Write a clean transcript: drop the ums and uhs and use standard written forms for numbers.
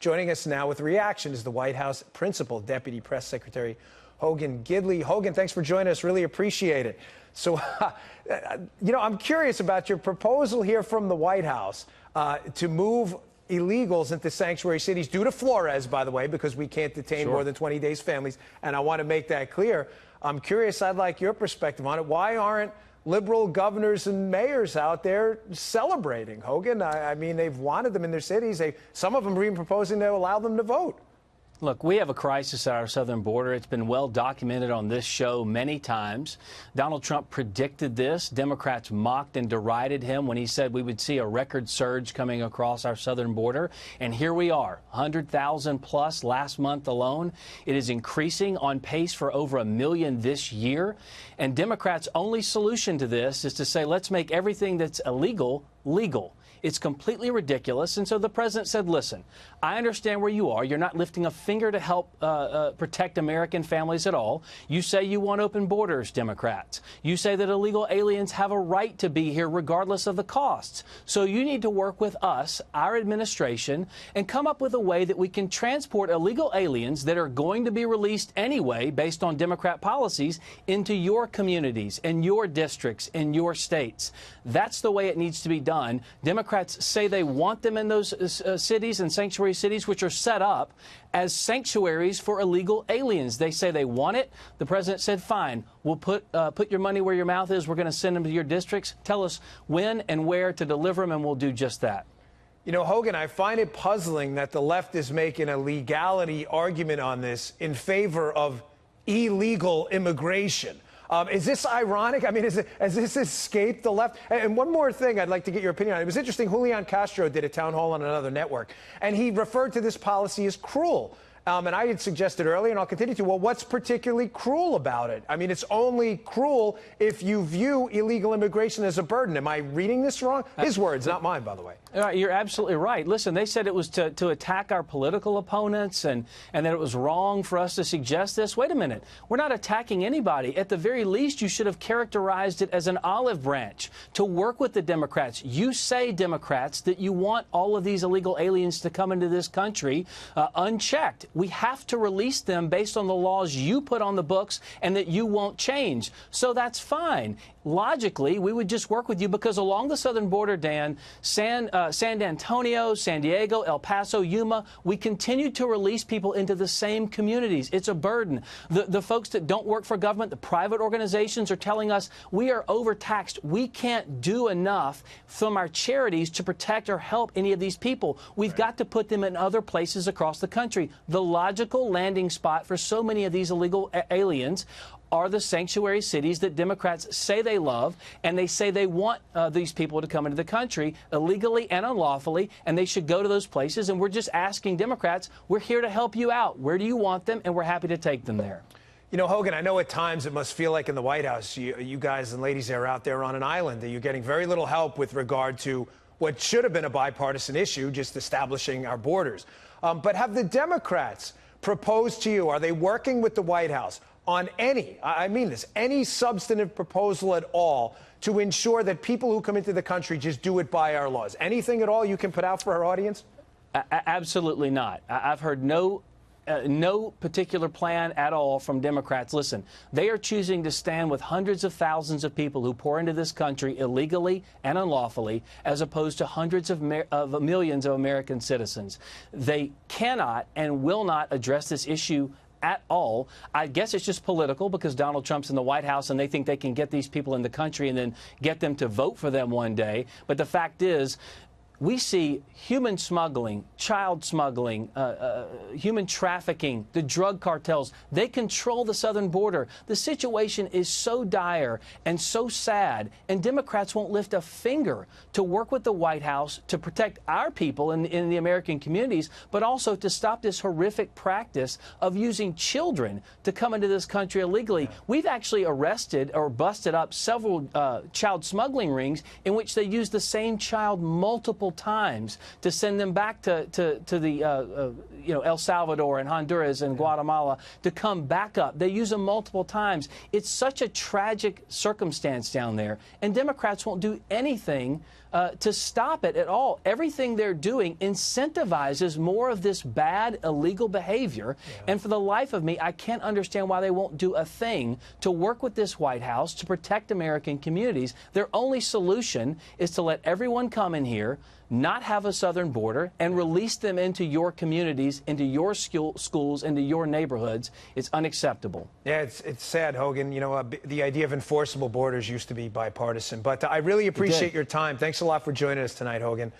Joining us now with reaction is the White House Principal Deputy Press Secretary Hogan Gidley. Hogan, thanks for joining us. Really appreciate it. So, I'm curious about your proposal here from the White House to move illegals into sanctuary cities due to Flores, by the way, because we can't detain more than 20 days families. And I want to make that clear. I'm curious. I'd like your perspective on it. Why aren't liberal governors and mayors out there celebrating, Hogan? I mean, they've wanted them in their cities. Some of them are even proposing to allow them to vote. Look, we have a crisis at our southern border. It's been well documented on this show many times. Donald Trump predicted this. Democrats mocked and derided him when he said we would see a record surge coming across our southern border. And here we are, 100,000 plus last month alone. It is increasing, on pace for over 1 million this year. And Democrats' only solution to this is to say, let's make everything that's illegal legal. It's completely ridiculous. And so the president said, listen, I understand where you are. You're not lifting a finger to help protect American families at all. You say you want open borders, Democrats. You say that illegal aliens have a right to be here regardless of the costs. So you need to work with us, our administration, and come up with a way that we can transport illegal aliens that are going to be released anyway based on Democrat policies into your communities and your districts and your states. That's the way it needs to be done. Democrats say they want them in those cities and sanctuary cities, which are set up as sanctuaries for illegal aliens. They say they want it. The president said, fine, we'll put your money where your mouth is. We're going to send them to your districts. Tell us when and where to deliver them, and we'll do just that. You know, Hogan, I find it puzzling that the left is making a legality argument on this in favor of illegal immigration. Is this ironic? I mean, has this escaped the left? And one more thing I'd like to get your opinion on. It was interesting. Julian Castro did a town hall on another network, and he referred to this policy as cruel. And I had suggested earlier, and I'll continue to, well, what's particularly cruel about it? I mean, it's only cruel if you view illegal immigration as a burden. Am I reading this wrong? His words, not mine, by the way. You're absolutely right. Listen, they said it was to attack our political opponents and that it was wrong for us to suggest this. Wait a minute. We're not attacking anybody. At the very least, you should have characterized it as an olive branch to work with the Democrats. You say, Democrats, that you want all of these illegal aliens to come into this country unchecked. We have to release them based on the laws you put on the books and that you won't change. So that's fine. Logically, we would just work with you because along the southern border, Dan, San Antonio, San Diego, El Paso, Yuma, we continue to release people into the same communities. It's a burden. The folks that don't work for government, the private organizations, are telling us we are overtaxed. We can't do enough from our charities to protect or help any of these people. We've got to put them in other places across the country. The logical landing spot for so many of these illegal aliens are the sanctuary cities that Democrats say they love, and they say they want these people to come into the country illegally and unlawfully, and they should go to those places. And we're just asking Democrats, we're here to help you out. Where do you want them? And we're happy to take them there. You know, Hogan, I know at times it must feel like in the White House, you guys and ladies are out there on an island, that you're getting very little help with regard to what should have been a bipartisan issue, just establishing our borders. But have the Democrats proposed to you, are they working with the White House on any, I mean this, any substantive proposal at all to ensure that people who come into the country just do it by our laws? Anything at all you can put out for our audience? Absolutely not. I've heard no particular plan at all from Democrats. Listen, they are choosing to stand with hundreds of thousands of people who pour into this country illegally and unlawfully, as opposed to hundreds of millions of American citizens. They cannot and will not address this issue at all. I guess it's just political because Donald Trump's in the White House and they think they can get these people in the country and then get them to vote for them one day. But the fact is, we see human smuggling, child smuggling, human trafficking, the drug cartels. They control the southern border. The situation is so dire and so sad, and Democrats won't lift a finger to work with the White House to protect our people in the American communities, but also to stop this horrific practice of using children to come into this country illegally. We've actually arrested or busted up several child smuggling rings in which they use the same child multiple multiple times to send them back to the El Salvador and Honduras and Guatemala to come back up. They use them multiple times. It's such a tragic circumstance down there, and Democrats won't do anything to stop it at all. Everything they're doing incentivizes more of this bad, illegal behavior. And for the life of me, I can't understand why they won't do a thing to work with this White House to protect American communities. Their only solution is to let everyone come in here, not have a southern border, and release them into your communities, into your schools, into your neighborhoods. It's unacceptable. Yeah, it's sad, Hogan. You know, the idea of enforceable borders used to be bipartisan. But I really appreciate your time. Thanks a lot for joining us tonight, Hogan.